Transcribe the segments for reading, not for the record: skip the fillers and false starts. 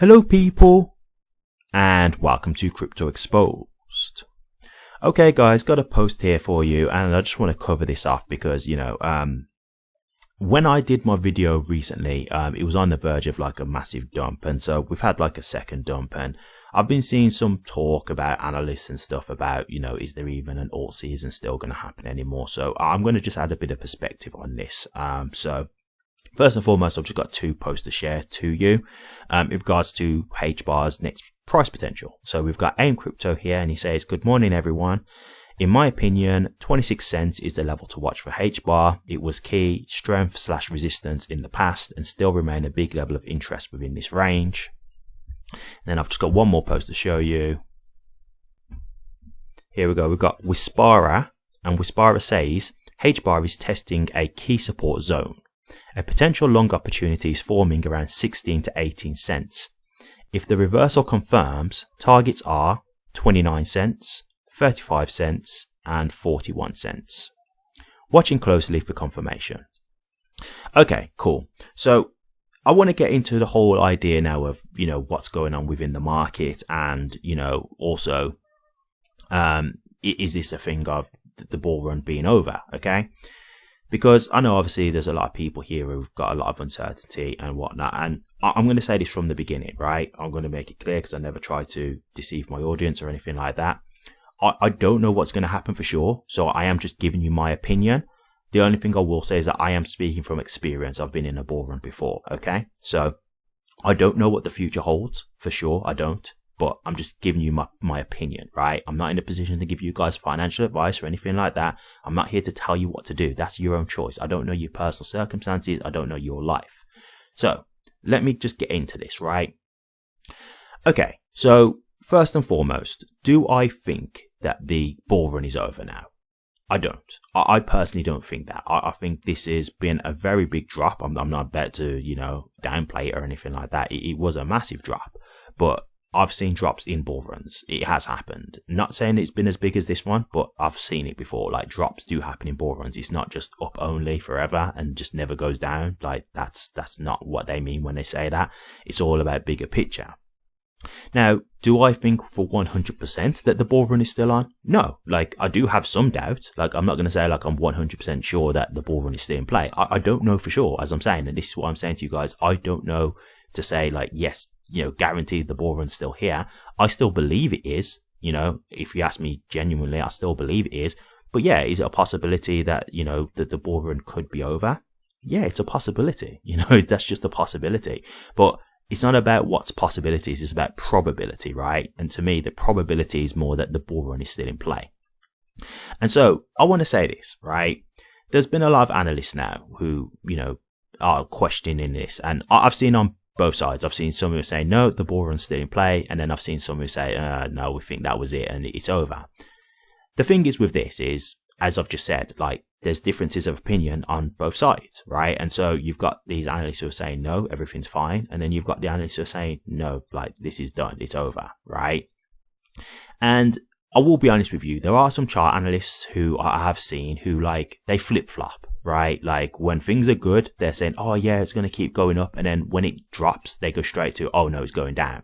Hello people, and welcome to Crypto Exposed. Okay guys, got a post here for you, and I just want to cover this off because, when I did my video recently, it was on the verge of like a massive dump, and so we've had like a second dump, and I've been seeing some talk about analysts and stuff about, is there even an alt season still going to happen anymore? So I'm going to just add a bit of perspective on this. So first and foremost, I've just got two posts to share to you in regards to HBAR's next price potential. So we've got AIM Crypto here, and he says, "Good morning, everyone. In my opinion, 26 cents is the level to watch for HBAR. It was key strength/resistance in the past and still remain a big level of interest within this range." And then I've just got one more post to show you. Here we go. We've got Whispara, and Whispara says, HBAR is testing a key support zone. A potential long opportunity is forming around 16 to 18 cents. If the reversal confirms, targets are 29 cents, 35 cents, and 41 cents. Watching closely for confirmation. Okay, cool. So I want to get into the whole idea now of, what's going on within the market, and, also, is this a thing of the bull run being over? Okay. Because I know obviously there's a lot of people here who've got a lot of uncertainty and whatnot, and I'm going to say this from the beginning, right? I'm going to make it clear because I never try to deceive my audience or anything like that. I don't know what's going to happen for sure, so I am just giving you my opinion. The only thing I will say is that I am speaking from experience. I've been in a bull run before, okay? So I don't know what the future holds, for sure, I don't. But I'm just giving you my opinion, right? I'm not in a position to give you guys financial advice or anything like that. I'm not here to tell you what to do. That's your own choice. I don't know your personal circumstances. I don't know your life. So let me just get into this, right? Okay, so first and foremost, do I think that the bull run is over now? I don't. I personally don't think that. I think this has been a very big drop. I'm not about to, downplay it or anything like that. It was a massive drop, but I've seen drops in bull runs. It has happened. Not saying it's been as big as this one, but I've seen it before. Like, drops do happen in bull runs. It's not just up only forever and just never goes down. Like, that's not what they mean when they say that. It's all about bigger picture. Now, do I think for 100% that the bull run is still on? No. Like, I do have some doubt. Like, I'm not going to say like I'm 100% sure that the bull run is still in play. I don't know for sure, as I'm saying. And this is what I'm saying to you guys. I don't know to say like, yes, guaranteed the bull run's still here. I still believe it is. If you ask me genuinely, I still believe it is. But yeah, is it a possibility that, that the bull run could be over? Yeah, it's a possibility. That's just a possibility. But it's not about what's possibilities, it's about probability, right? And to me, the probability is more that the bull run is still in play. And so I want to say this, right? There's been a lot of analysts now who, are questioning this. And I've seen on both sides. I've seen some who say, no, the bull run's still in play. And then I've seen some who say, no, we think that was it and it's over. The thing is with this is, as I've just said, like, there's differences of opinion on both sides, right? And so you've got these analysts who are saying, no, everything's fine. And then you've got the analysts who are saying, no, like, this is done. It's over, right? And I will be honest with you. There are some chart analysts who I have seen who, like, they flip-flop. Right? Like, when things are good, they're saying, oh yeah, it's going to keep going up. And then when it drops, they go straight to, oh no, it's going down.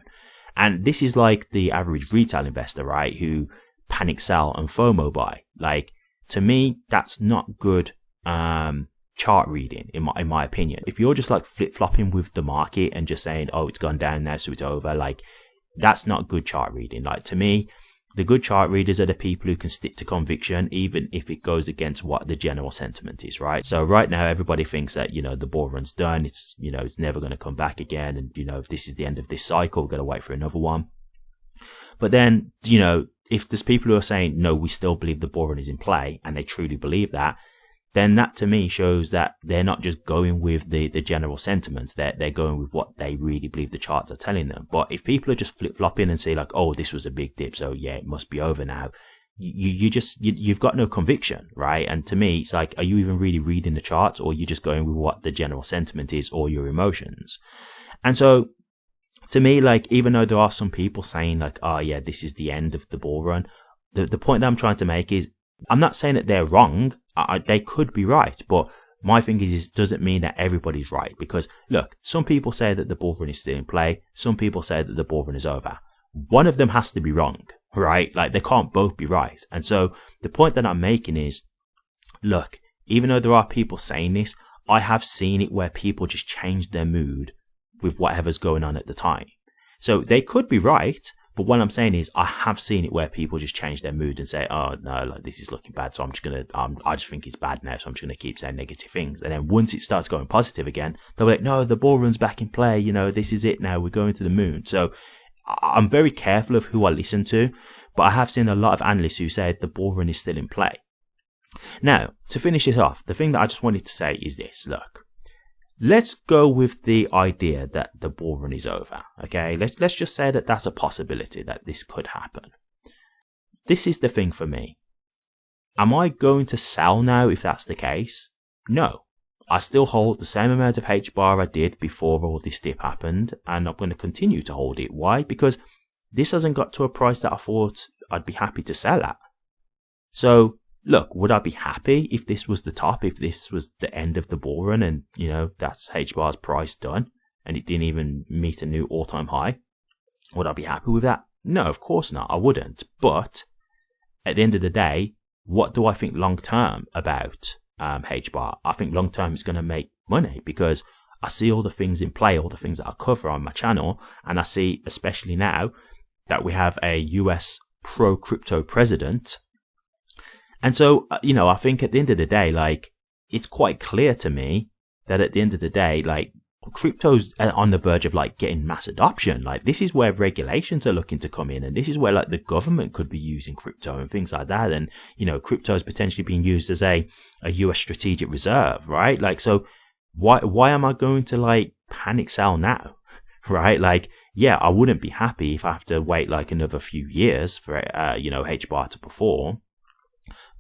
And this is like the average retail investor, right? Who panic sell and FOMO buy. Like, to me, that's not good, chart reading in my opinion. If you're just like flip flopping with the market and just saying, oh, it's gone down now, so it's over. Like, that's not good chart reading. Like, to me, the good chart readers are the people who can stick to conviction, even if it goes against what the general sentiment is, right? So right now, everybody thinks that, the bull run's done. It's, it's never going to come back again. And, this is the end of this cycle. We've got to wait for another one. But then, if there's people who are saying, no, we still believe the bull run is in play, and they truly believe that, then that to me shows that they're not just going with the general sentiments, they're going with what they really believe the charts are telling them. But if people are just flip-flopping and say like, oh, this was a big dip, so yeah, it must be over now, you've got no conviction, right? And to me, it's like, are you even really reading the charts, or are you just going with what the general sentiment is or your emotions? And so to me, like, even though there are some people saying like, oh yeah, this is the end of the bull run, the point that I'm trying to make is, I'm not saying that they're wrong. They could be right, but My thing is doesn't mean that everybody's right, because look, some people say that the bull run is still in play. Some people say that the bull run is over. One of them has to be wrong, right? Like, they can't both be right. And so the point that I'm making is, look, even though there are people saying this, I have seen it where people just change their mood with whatever's going on at the time. So they could be right, but what I'm saying is I have seen it where people just change their mood and say, oh no, like, this is looking bad, so I'm just gonna, I just think it's bad now, so I'm just gonna keep saying negative things. And then once it starts going positive again, they'll be like, no, the bull run's back in play, you know, this is it now, we're going to the moon. So I'm very careful of who I listen to, but I have seen a lot of analysts who said the bull run is still in play. Now, to finish this off, the thing that I just wanted to say is this, look. Let's go with the idea that the bull run is over, okay? Let's just say that that's a possibility, that this could happen. This is the thing for me. Am I going to sell now if that's the case? No. I still hold the same amount of HBAR I did before all this dip happened, and I'm going to continue to hold it. Why? Because this hasn't got to a price that I thought I'd be happy to sell at. So, look, would I be happy if this was the top, if this was the end of the bull run and, you know, that's HBAR's price done and it didn't even meet a new all-time high? Would I be happy with that? No, of course not. I wouldn't. But at the end of the day, what do I think long-term about HBAR? I think long-term it's going to make money because I see all the things in play, all the things that I cover on my channel, and I see, especially now, that we have a US pro-crypto president. And so, you know, I think at the end of the day, like, it's quite clear to me that at the end of the day, like, crypto's on the verge of, like, getting mass adoption. Like, this is where regulations are looking to come in, and this is where, like, the government could be using crypto and things like that. And, you know, crypto is potentially being used as a US strategic reserve, right? Like, so why am I going to, like, panic sell now, right? Like, yeah, I wouldn't be happy if I have to wait, like, another few years for, you know, HBAR to perform.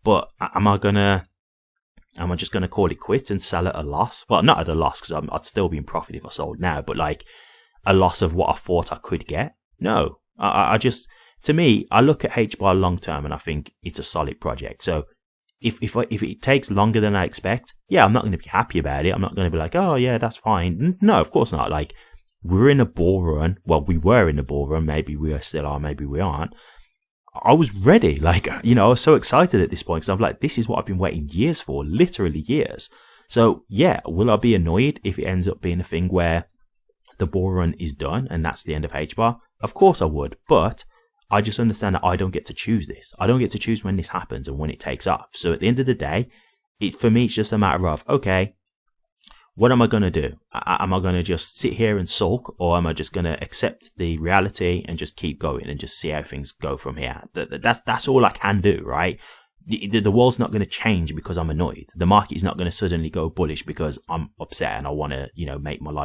But am I just gonna call it quits and sell at a loss? Well, not at a loss, because I'd still be in profit if I sold now, but like a loss of what I thought I could get? No, I just, to me, I look at HBAR long term and I think it's a solid project. So if it takes longer than I expect, yeah, I'm not going to be happy about it. I'm not going to be like, oh yeah, that's fine. No, of course not. Like, we're in a bull run. Well, we were in a bull run. Maybe we still are. Maybe we aren't. I was ready, like, you know, I was so excited at this point because I'm like, this is what I've been waiting years for, literally years. So yeah, will I be annoyed if it ends up being a thing where the bull run is done and that's the end of HBAR? Of course I would, but I just understand that I don't get to choose this. I don't get to choose when this happens and when it takes off. So at the end of the day, for me, it's just a matter of, okay, what am I going to do? Am I going to just sit here and sulk, or am I just going to accept the reality and just keep going and just see how things go from here? That's all I can do, right? The world's not going to change because I'm annoyed. The market is not going to suddenly go bullish because I'm upset and I want to, you know, make my life